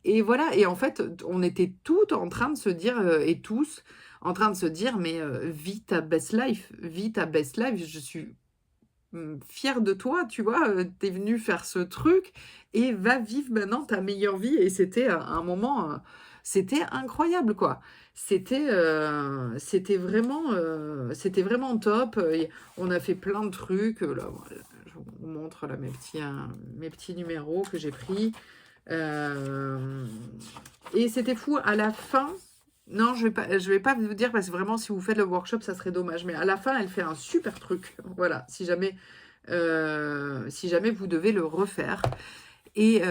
et voilà et en fait, on était toutes en train de se dire, et tous, en train de se dire: «Mais, vis ta best life, vis ta best life». Je suis fière de toi, tu vois? Tu es venue faire ce truc et va vivre maintenant ta meilleure vie et c'était, un moment, c'était incroyable, quoi. C'était vraiment top, et on a fait plein de trucs, là, voilà, je vous montre là mes petits numéros que j'ai pris, hem et c'était fou à la fin non, je vais pas vous dire parce que vraiment si vous faites le workshop, ça serait dommage, mais à la fin, elle fait un super truc. Voilà, si jamais vous devez le refaire et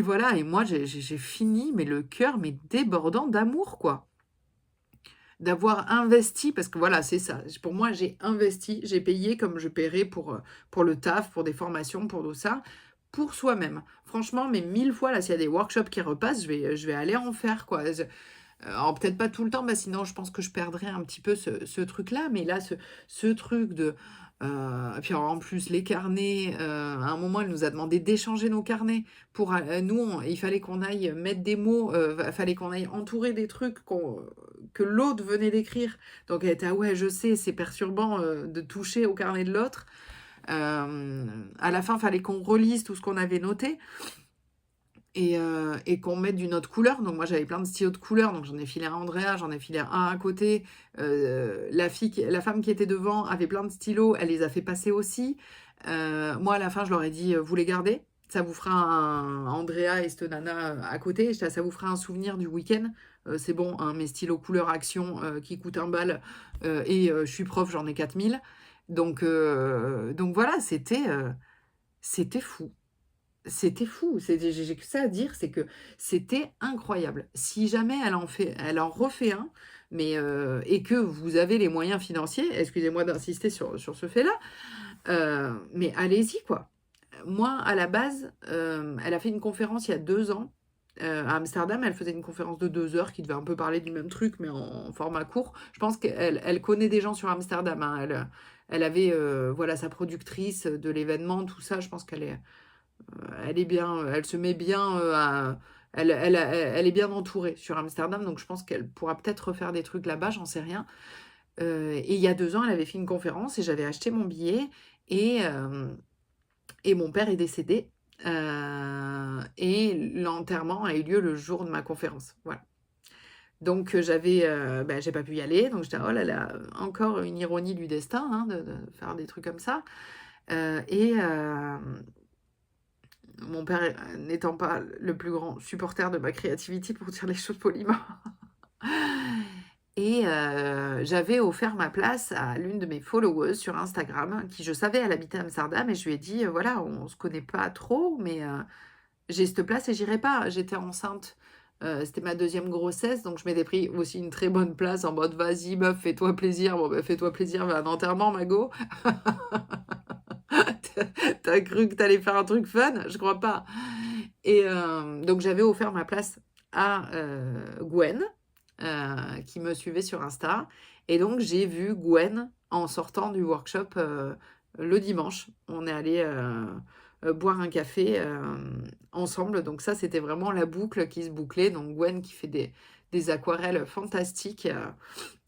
voilà et moi j'ai fini, mais le cœur, mais débordant d'amour, quoi. D'avoir investi parce que voilà, c'est ça. Pour moi, j'ai investi, j'ai payé comme je paierais pour le taf, pour des formations, pour tout ça, pour soi-même. Franchement, mais 1000 fois, là, s'il y a des workshops qui repassent, je vais aller en faire, quoi. Alors peut-être pas tout le temps, bah, sinon je pense que je perdrais un petit peu ce truc-là, mais là, ce truc et puis alors en plus les carnets, à un moment, elle nous a demandé d'échanger nos carnets pour, nous, il fallait qu'on aille mettre des mots, fallait qu'on aille entourer des trucs que l'autre venait d'écrire. Donc elle était: «Ah ouais, je sais, c'est perturbant, de toucher au carnet de l'autre». À la fin, fallait qu'on relise tout ce qu'on avait noté et qu'on mette d'une autre couleur. Donc moi, j'avais plein de stylos de couleurs, donc j'en ai filé un à Andrea, j'en ai filé un à côté. La femme qui était devant avait plein de stylos, elle les a fait passer aussi. Moi, à la fin, je leur ai dit: «Vous les gardez?» Ça vous fera un Andrea et cette nana à côté. Ça vous fera un souvenir du week-end. C'est bon, hein, mes stylos couleur action qui coûtent un bal. Et je suis prof, j'en ai 4000. Donc voilà, c'était fou. C'était fou. J'ai que ça à dire, c'est que c'était incroyable. Si jamais elle en refait un, et que vous avez les moyens financiers, excusez-moi d'insister sur ce fait-là, mais allez-y, quoi. Moi, à la base, elle a fait une conférence il y a 2 ans, à Amsterdam. Elle faisait une conférence de 2 heures qui devait un peu parler du même truc, mais en format court. Je pense qu'elle connaît des gens sur Amsterdam, hein. Elle avait, voilà, sa productrice de l'événement, tout ça. Je pense elle est bien, elle se met bien, elle est bien entourée sur Amsterdam, donc je pense qu'elle pourra peut-être refaire des trucs là-bas, j'en sais rien. Et il y a 2 ans, elle avait fait une conférence et j'avais acheté mon billet et mon père est décédé, et l'enterrement a eu lieu le jour de ma conférence, voilà. Donc j'ai pas pu y aller, donc j'étais: «Oh là là, encore une ironie du destin, hein, de faire des trucs comme ça», et mon père, n'étant pas le plus grand supporter de ma créativité, pour dire les choses poliment. Et j'avais offert ma place à l'une de mes followers sur Instagram, qui, je savais, elle habitait à Amsterdam, et je lui ai dit: «Voilà, on se connaît pas trop, mais j'ai cette place et j'irai pas». J'étais enceinte, c'était ma deuxième grossesse, donc je m'étais pris aussi une très bonne place en mode: «Vas-y meuf, fais-toi plaisir». Bon, bah, fais-toi plaisir, va à un enterrement, Mago. Tu cru que t'allais faire un truc fun? Je crois pas. Et donc j'avais offert ma place à, Gwen, qui me suivait sur Insta, et donc j'ai vu Gwen en sortant du workshop, le dimanche. On est allé boire un café, ensemble, donc ça, c'était vraiment la boucle qui se bouclait. Donc Gwen qui fait des aquarelles fantastiques,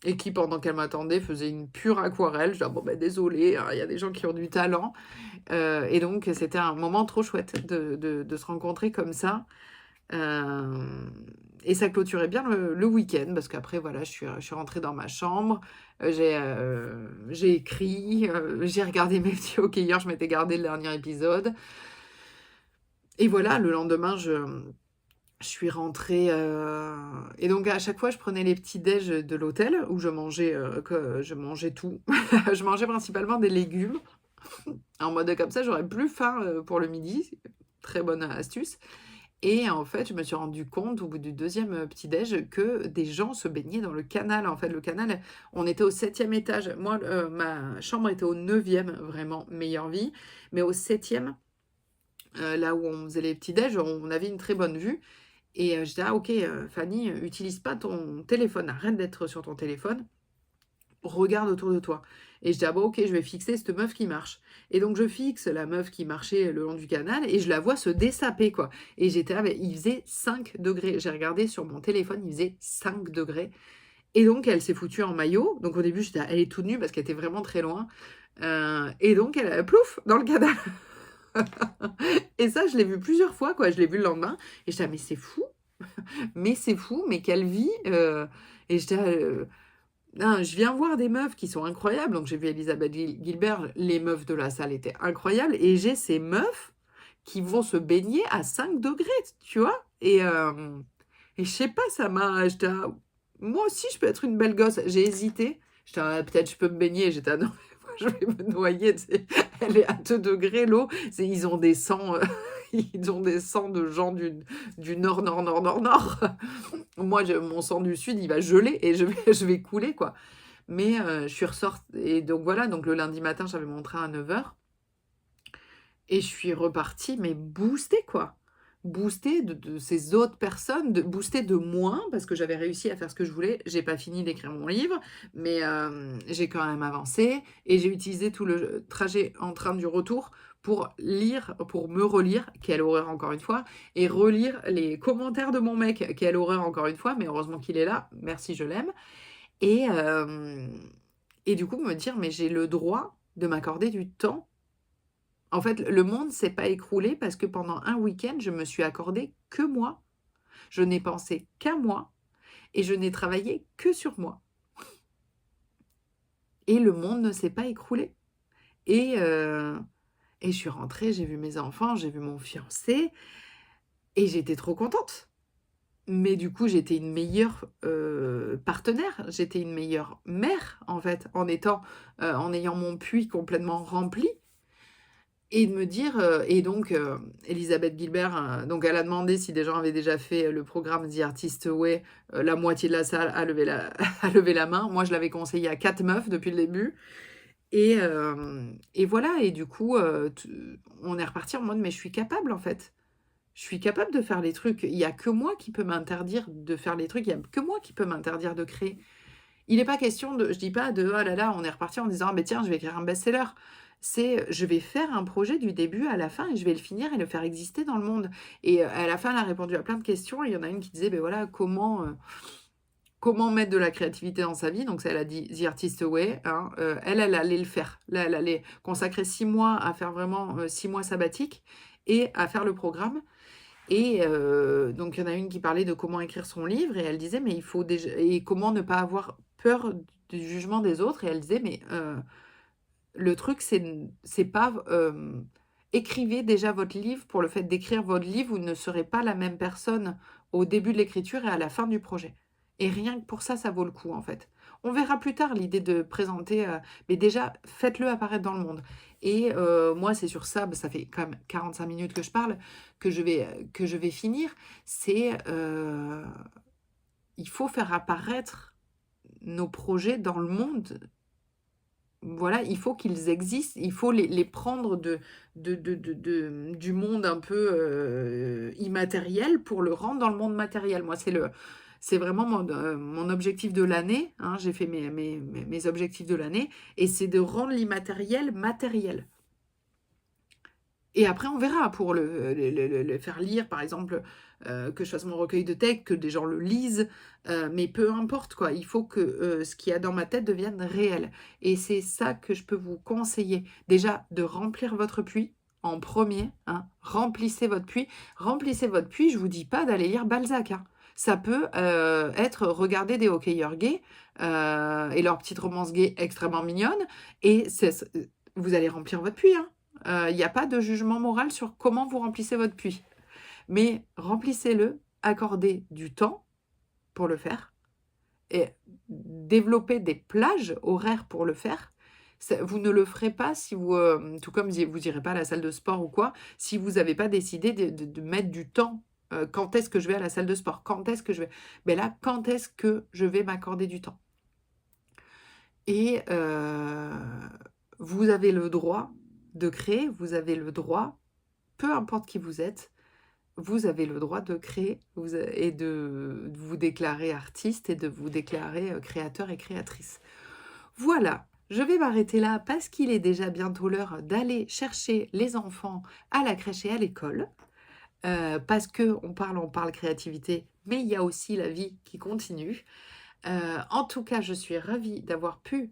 et qui, pendant qu'elle m'attendait, faisait une pure aquarelle. Je dis: «Ah bon, bah, désolée, hein, il y a des gens qui ont du talent». Et donc c'était un moment trop chouette de se rencontrer comme ça. Hem Et ça clôturait bien le week-end, parce qu'après, voilà, je suis rentrée dans ma chambre, j'ai écrit, j'ai regardé mes petits hockeyeurs, je m'étais gardé le dernier épisode, et voilà, le lendemain, je suis rentrée, et donc à chaque fois, je prenais les petits déj de l'hôtel où je mangeais tout. Je mangeais principalement des légumes, en mode comme ça, j'aurais plus faim, pour le midi. Très bonne astuce. Et en fait, je me suis rendu compte au bout du deuxième petit déj que des gens se baignaient dans le canal. En fait, le canal, on était au 7e étage. Moi, ma chambre était au 9e, vraiment meilleure vie. Mais au 7e, là où on faisait les petits déj, on avait une très bonne vue. Et j'étais: «Ah OK, Fanny, utilise pas ton téléphone, arrête d'être sur ton téléphone. Regarde autour de toi». Et je dis: «Ah bon, OK, je vais fixer cette meuf qui marche». Et donc je fixe la meuf qui marchait le long du canal et je la vois se dessaper, quoi. Et j'étais là, mais il faisait 5 degrés. J'ai regardé sur mon téléphone, il faisait 5 degrés. Et donc elle s'est foutue en maillot. Donc au début, j'étais: «Elle est toute nue», parce qu'elle était vraiment très loin. Et donc elle, plouf, dans le canal. Et ça, je l'ai vu plusieurs fois, quoi. Je l'ai vu le lendemain et j'étais là: mais c'est fou, mais quelle vie!» Et j'étais là, non, je viens voir des meufs qui sont incroyables, donc j'ai vu Elisabeth Gilbert, les meufs de la salle étaient incroyables, et j'ai ces meufs qui vont se baigner à 5 degrés, tu vois? Et je sais pas, j'étais là: «Moi aussi je peux être une belle gosse». J'ai hésité, j'étais là: «Peut-être je peux me baigner», j'étais là: «Non, mais moi je vais me noyer», tu sais? Elle est à 2 degrés l'eau, ils ont des sangs, ils ont des sangs de gens du nord, nord, nord, nord, nord. Moi, mon sang du sud, il va geler et je vais je vais couler, quoi. Mais je suis ressortie, et donc voilà, donc le lundi matin, j'avais mon train à 9 heures et je suis repartie, mais boostée, quoi. Boostée de ces autres personnes, boostée de moi, parce que j'avais réussi à faire ce que je voulais. J'ai pas fini d'écrire mon livre, mais j'ai quand même avancé, et j'ai utilisé tout le trajet en train du retour pour lire, pour me relire, quelle horreur encore une fois, et relire les commentaires de mon mec, quelle horreur encore une fois, mais heureusement qu'il est là, merci, je l'aime. Et du coup me dire: «Mais j'ai le droit de m'accorder du temps». En fait, le monde s'est pas écroulé parce que pendant un week-end, je me suis accordé que moi. Je n'ai pensé qu'à moi et je n'ai travaillé que sur moi, et le monde ne s'est pas écroulé. Et Et je suis rentrée, j'ai vu mes enfants, j'ai vu mon fiancé et j'étais trop contente. Mais du coup, j'étais une meilleure, partenaire, j'étais une meilleure mère, en fait, en ayant mon puits complètement rempli et de me dire, et donc Elisabeth Gilbert, donc elle a demandé si des gens avaient déjà fait le programme The Artist Way, la moitié de la salle a levé la a levé la main. Moi, je l'avais conseillé à 4 meufs depuis le début et voilà et du coup, t on est reparti en mode: «Mais je suis capable, en fait. Je suis capable de faire les trucs. Il y a que moi qui peut m'interdire de faire les trucs. Il y a que moi qui peut m'interdire de créer». Il est pas question de je dis pas de: «Oh là là», on est reparti en disant: «Ah beh tiens, je vais écrire un best-seller». C'est, je vais faire un projet du début à la fin et je vais le finir et le faire exister dans le monde et à la fin, elle a répondu à plein de questions et il y en a une qui disait: «Beh voilà, comment mettre de la créativité dans sa vie?» Donc ça, elle a dit The Artist Way, hein, elle allait le faire. Là, elle allait consacrer 6 mois à faire vraiment, 6 mois sabbatiques et à faire le programme et donc il y en a une qui parlait de comment écrire son livre et elle disait: «Mais il faut déjà et comment ne pas avoir peur du jugement des autres» et elle disait: «Mais le truc c'est pas écrivez déjà votre livre. Pour le fait d'écrire votre livre, vous ne serez pas la même personne au début de l'écriture et à la fin du projet et rien que pour ça, ça vaut le coup, en fait». On verra plus tard l'idée de présenter, mais déjà faites-le apparaître dans le monde et moi, c'est sur ça, bah, ça fait quand même 45 minutes que je parle, que je vais finir. C'est, il faut faire apparaître nos projets dans le monde. Voilà, il faut qu'ils existent, il faut les prendre du monde un peu, immatériel pour le rendre dans le monde matériel. Moi, c'est vraiment mon objectif de l'année, hein. J'ai fait mes objectifs de l'année et c'est de rendre l'immatériel matériel. Et après on verra pour le faire lire, par exemple, que je fasse mon recueil de textes, que des gens le lisent, mais peu importe quoi. Il faut que, ce qu'il y a dans ma tête devienne réel et c'est ça que je peux vous conseiller. Déjà de remplir votre puits en premier, hein. Remplissez votre puits. Remplissez votre puits, je vous dis pas d'aller lire Balzac, hein. Ça peut, être regarder des hockeyeurs gays, et leurs petites romances gays extrêmement mignonnes et vous allez remplir votre puits, hein. Il y a pas de jugement moral sur comment vous remplissez votre puits. Mais remplissez-le, accordez du temps pour le faire et développez des plages horaires pour le faire. Vous ne le ferez pas si vous, tout comme vous irez pas à la salle de sport ou quoi, si vous n'avez pas décidé de mettre du temps. Quand est-ce que je vais à la salle de sport? Quand est-ce que je vais mais là, quand est-ce que je vais m'accorder du temps? Et vous avez le droit de créer, vous avez le droit, peu importe qui vous êtes, vous avez le droit de créer et de vous déclarer artiste et de vous déclarer, créateur et créatrice. Voilà, je vais m'arrêter là parce qu'il est déjà bientôt l'heure d'aller chercher les enfants à la crèche et à l'école, parce qu'on parle créativité, mais il y a aussi la vie qui continue. En tout cas, je suis ravie d'avoir pu,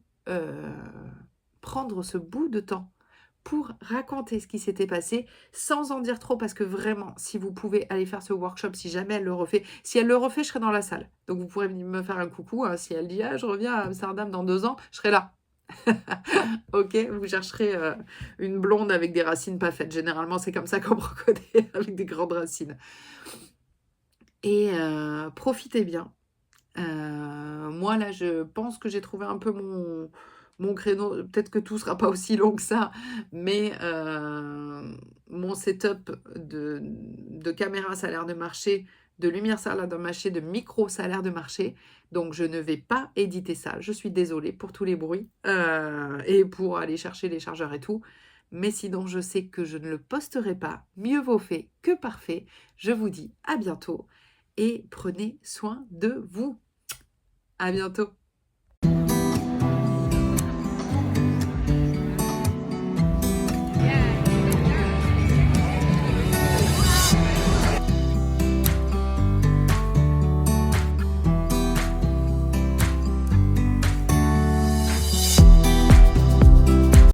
prendre ce bout de temps pour raconter ce qui s'était passé, sans en dire trop parce que vraiment, si vous pouvez aller faire ce workshop, si jamais elle le refait si elle le refait, je serai dans la salle. Donc vous pourrez venir me faire un coucou, hein, si elle dit: «Ah, je reviens à Amsterdam dans 2 ans», je serai là. OK? Vous chercherez, une blonde avec des racines pas faites. Généralement, c'est comme ça qu'on me reconnaît, avec des grandes racines et profitez bien. Moi, là, je pense que j'ai trouvé un peu mon créneau. Peut-être que tout sera pas aussi long que ça, mais mon setup de caméra, ça a l'air de marcher, de lumière, ça a l'air de marcher, de micro, ça a l'air de marcher. Donc je ne vais pas éditer ça. Je suis désolée pour tous les bruits, et pour aller chercher les chargeurs et tout. Mais sinon, je sais que je ne le posterai pas. Mieux vaut fait que parfait. Je vous dis à bientôt et prenez soin de vous. À bientôt.